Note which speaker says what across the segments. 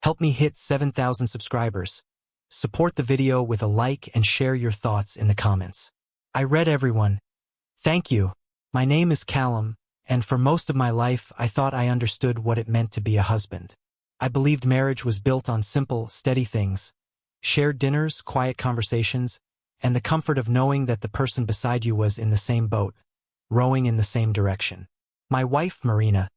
Speaker 1: Help me hit 7,000 subscribers. Support the video with a like and share your thoughts in the comments. I read everyone. Thank you. My name is Callum, and for most of my life I thought I understood what it meant to be a husband. I believed marriage was built on simple, steady things. Shared dinners, quiet conversations, and the comfort of knowing that the person beside you was in the same boat, rowing in the same direction. My wife, Marina,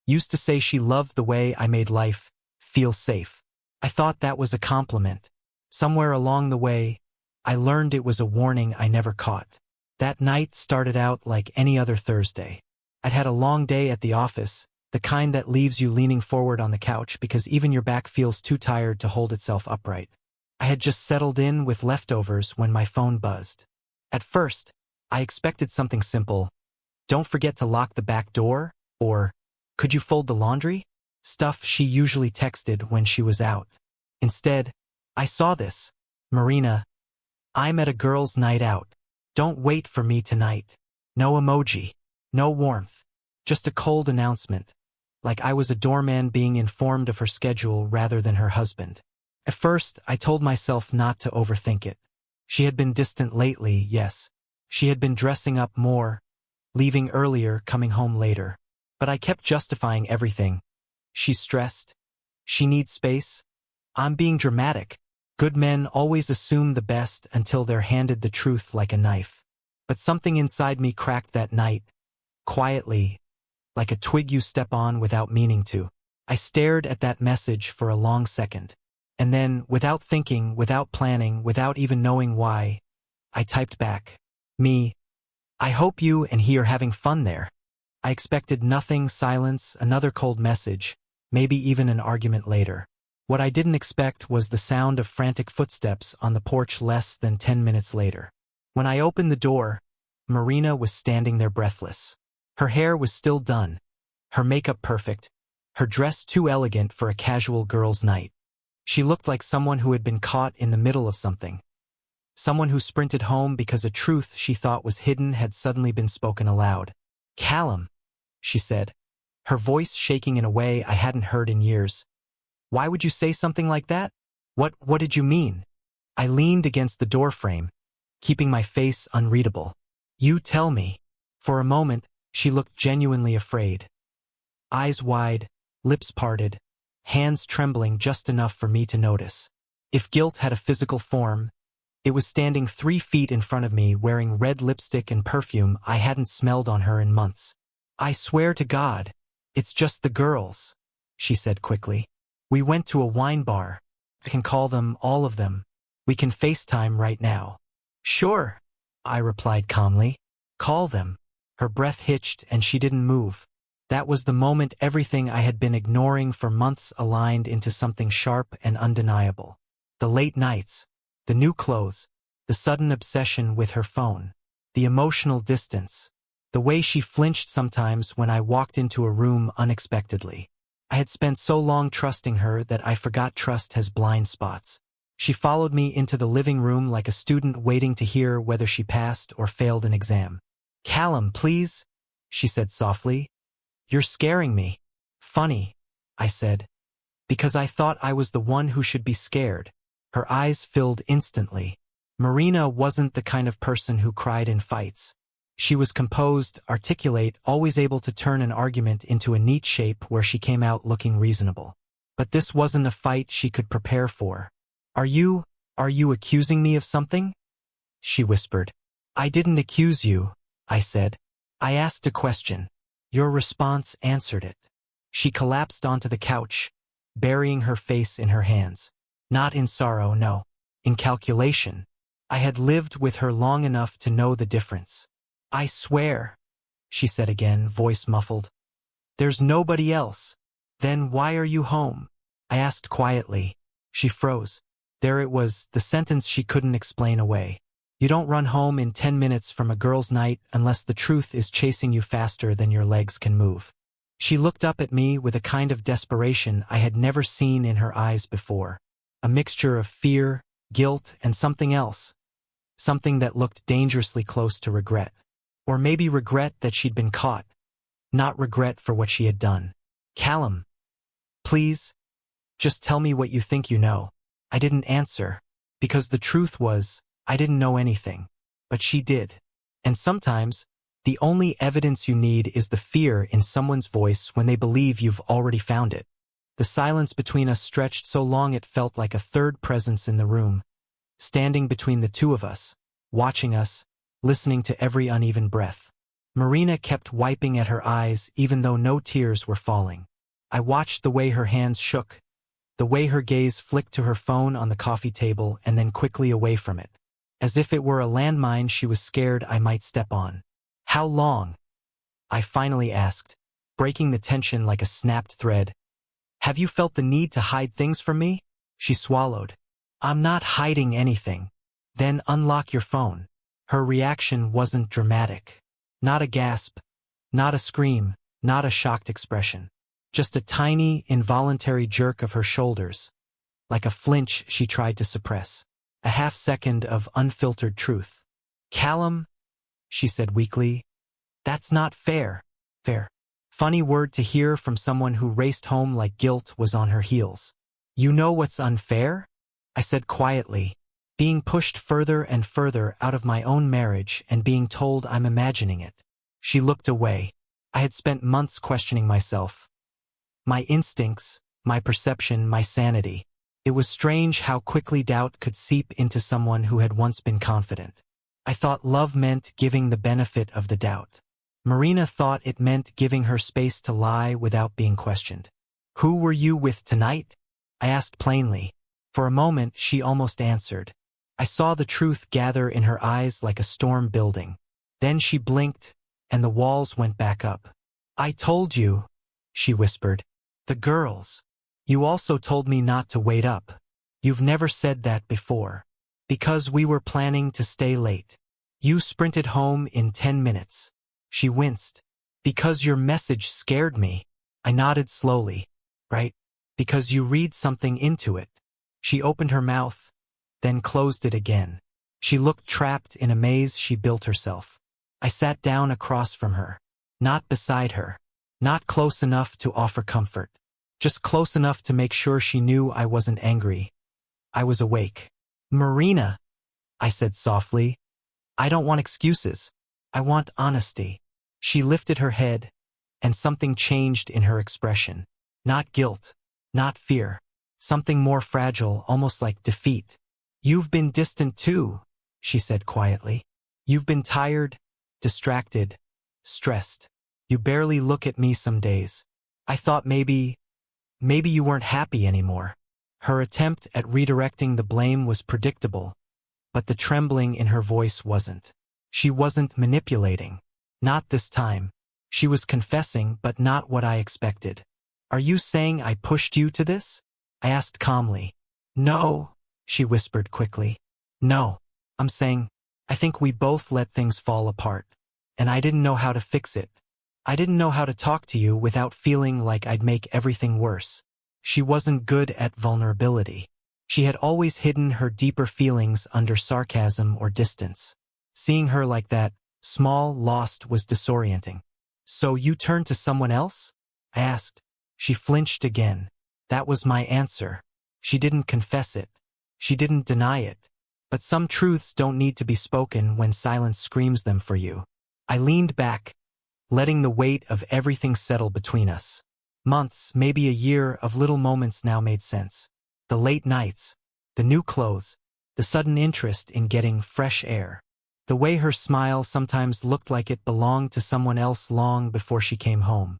Speaker 1: used to say she loved the way I made life feel safe. I thought that was a compliment. Somewhere along the way, I learned it was a warning I never caught. That night started out like any other Thursday. I'd had a long day at the office, the kind that leaves you leaning forward on the couch because even your back feels too tired to hold itself upright. I had just settled in with leftovers when my phone buzzed. At first, I expected something simple. Don't forget to lock the back door, or could you fold the laundry? Stuff she usually texted when she was out. Instead, I saw this. Marina, I'm at a girls' night out. Don't wait for me tonight. No emoji. No warmth. Just a cold announcement. Like I was a doorman being informed of her schedule rather than her husband. At first, I told myself not to overthink it. She had been distant lately, yes. She had been dressing up more, leaving earlier, coming home later. But I kept justifying everything. She's stressed. She needs space. I'm being dramatic. Good men always assume the best until they're handed the truth like a knife. But something inside me cracked that night, quietly, like a twig you step on without meaning to. I stared at that message for a long second. And then, without thinking, without planning, without even knowing why, I typed back. Me. I hope you and he are having fun there. I expected nothing, silence, another cold message, maybe even an argument later. What I didn't expect was the sound of frantic footsteps on the porch less than 10 minutes later. When I opened the door, Marina was standing there breathless. Her hair was still done, her makeup perfect, her dress too elegant for a casual girls' night. She looked like someone who had been caught in the middle of something. Someone who sprinted home because a truth she thought was hidden had suddenly been spoken aloud. Callum, she said, her voice shaking in a way I hadn't heard in years. Why would you say something like that? What did you mean? I leaned against the doorframe, keeping my face unreadable. You tell me. For a moment, she looked genuinely afraid. Eyes wide, lips parted, hands trembling just enough for me to notice. If guilt had a physical form, it was standing 3 feet in front of me wearing red lipstick and perfume I hadn't smelled on her in months. I swear to God, it's just the girls, she said quickly. We went to a wine bar. I can call them, all of them. We can FaceTime right now. Sure, I replied calmly. Call them. Her breath hitched and she didn't move. That was the moment everything I had been ignoring for months aligned into something sharp and undeniable. The late nights, the new clothes, the sudden obsession with her phone, the emotional distance, the way she flinched sometimes when I walked into a room unexpectedly. I had spent so long trusting her that I forgot trust has blind spots. She followed me into the living room like a student waiting to hear whether she passed or failed an exam. Callum, please, she said softly. You're scaring me. Funny, I said, because I thought I was the one who should be scared. Her eyes filled instantly. Marina wasn't the kind of person who cried in fights. She was composed, articulate, always able to turn an argument into a neat shape where she came out looking reasonable. But this wasn't a fight she could prepare for. Are you accusing me of something? She whispered. I didn't accuse you, I said. I asked a question. Your response answered it. She collapsed onto the couch, burying her face in her hands. Not in sorrow, no. In calculation. I had lived with her long enough to know the difference. I swear, she said again, voice muffled. There's nobody else. Then why are you home? I asked quietly. She froze. There it was, the sentence she couldn't explain away. You don't run home in 10 minutes from a girls' night unless the truth is chasing you faster than your legs can move. She looked up at me with a kind of desperation I had never seen in her eyes before. A mixture of fear, guilt, and something else. Something that looked dangerously close to regret. Or maybe regret that she'd been caught. Not regret for what she had done. Callum, please. Just tell me what you think you know. I didn't answer, because the truth was, I didn't know anything. But she did. And sometimes, the only evidence you need is the fear in someone's voice when they believe you've already found it. The silence between us stretched so long it felt like a third presence in the room, standing between the two of us, watching us, listening to every uneven breath. Marina kept wiping at her eyes even though no tears were falling. I watched the way her hands shook, the way her gaze flicked to her phone on the coffee table and then quickly away from it. As if it were a landmine she was scared I might step on. How long? I finally asked, breaking the tension like a snapped thread. Have you felt the need to hide things from me? She swallowed. I'm not hiding anything. Then unlock your phone. Her reaction wasn't dramatic. Not a gasp, not a scream, not a shocked expression. Just a tiny, involuntary jerk of her shoulders, like a flinch she tried to suppress. A half-second of unfiltered truth. Callum, she said weakly, that's not fair. Fair. Funny word to hear from someone who raced home like guilt was on her heels. You know what's unfair? I said quietly, being pushed further and further out of my own marriage and being told I'm imagining it. She looked away. I had spent months questioning myself. My instincts, my perception, my sanity. It was strange how quickly doubt could seep into someone who had once been confident. I thought love meant giving the benefit of the doubt. Marina thought it meant giving her space to lie without being questioned. Who were you with tonight? I asked plainly. For a moment, she almost answered. I saw the truth gather in her eyes like a storm building. Then she blinked, and the walls went back up. I told you, she whispered. The girls. You also told me not to wait up. You've never said that before. Because we were planning to stay late. You sprinted home in 10 minutes. She winced. Because your message scared me. I nodded slowly. Right? Because you read something into it. She opened her mouth, then closed it again. She looked trapped in a maze she built herself. I sat down across from her. Not beside her. Not close enough to offer comfort. Just close enough to make sure she knew I wasn't angry. I was awake. Marina, I said softly. I don't want excuses. I want honesty. She lifted her head, and something changed in her expression. Not guilt, not fear. Something more fragile, almost like defeat. You've been distant too, she said quietly. You've been tired, distracted, stressed. You barely look at me some days. I thought maybe you weren't happy anymore. Her attempt at redirecting the blame was predictable, but the trembling in her voice wasn't. She wasn't manipulating. Not this time. She was confessing, but not what I expected. Are you saying I pushed you to this? I asked calmly. No, she whispered quickly. No, I'm saying, I think we both let things fall apart. And I didn't know how to fix it. I didn't know how to talk to you without feeling like I'd make everything worse. She wasn't good at vulnerability. She had always hidden her deeper feelings under sarcasm or distance. Seeing her like that, small, lost, was disorienting. So you turned to someone else? I asked. She flinched again. That was my answer. She didn't confess it. She didn't deny it. But some truths don't need to be spoken when silence screams them for you. I leaned back, letting the weight of everything settle between us. Months, maybe a year, of little moments now made sense. The late nights, the new clothes, the sudden interest in getting fresh air. The way her smile sometimes looked like it belonged to someone else long before she came home.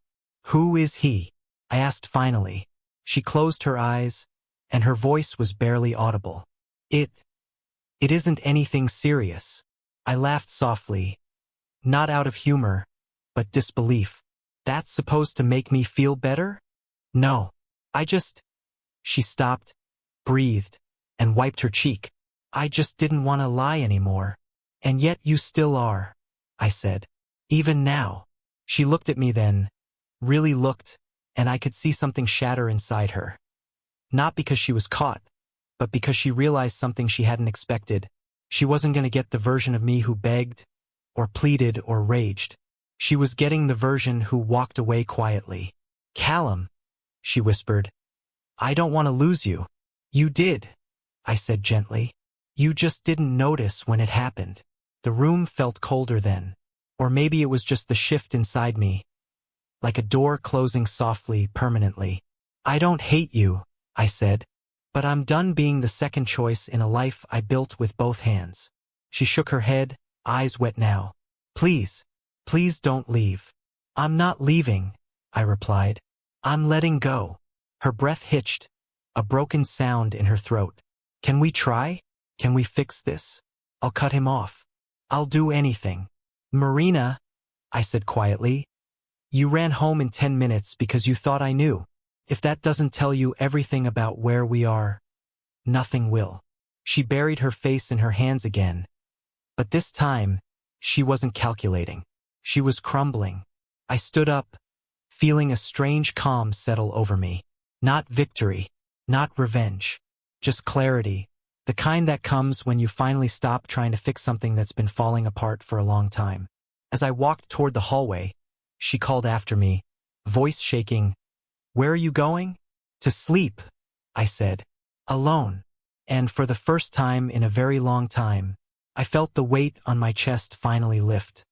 Speaker 1: Who is he? I asked finally. She closed her eyes, and her voice was barely audible. It isn't anything serious. I laughed softly, not out of humor, but disbelief. That's supposed to make me feel better? No. She stopped, breathed, and wiped her cheek. I just didn't want to lie anymore. And yet you still are, I said. Even now. She looked at me then, really looked, and I could see something shatter inside her. Not because she was caught, but because she realized something she hadn't expected. She wasn't going to get the version of me who begged, or pleaded, or raged. She was getting the version who walked away quietly. Callum, she whispered. I don't want to lose you. You did, I said gently. You just didn't notice when it happened. The room felt colder then. Or maybe it was just the shift inside me, like a door closing softly, permanently. I don't hate you, I said, but I'm done being the second choice in a life I built with both hands. She shook her head, eyes wet now. Please, please don't leave. I'm not leaving, I replied. I'm letting go. Her breath hitched, a broken sound in her throat. Can we try? Can we fix this? I'll cut him off. I'll do anything. Marina, I said quietly, you ran home in 10 minutes because you thought I knew. If that doesn't tell you everything about where we are, nothing will. She buried her face in her hands again. But this time, she wasn't calculating. She was crumbling. I stood up, feeling a strange calm settle over me. Not victory, not revenge, just clarity, the kind that comes when you finally stop trying to fix something that's been falling apart for a long time. As I walked toward the hallway, she called after me, voice shaking. Where are you going? To sleep, I said. Alone. And for the first time in a very long time, I felt the weight on my chest finally lift.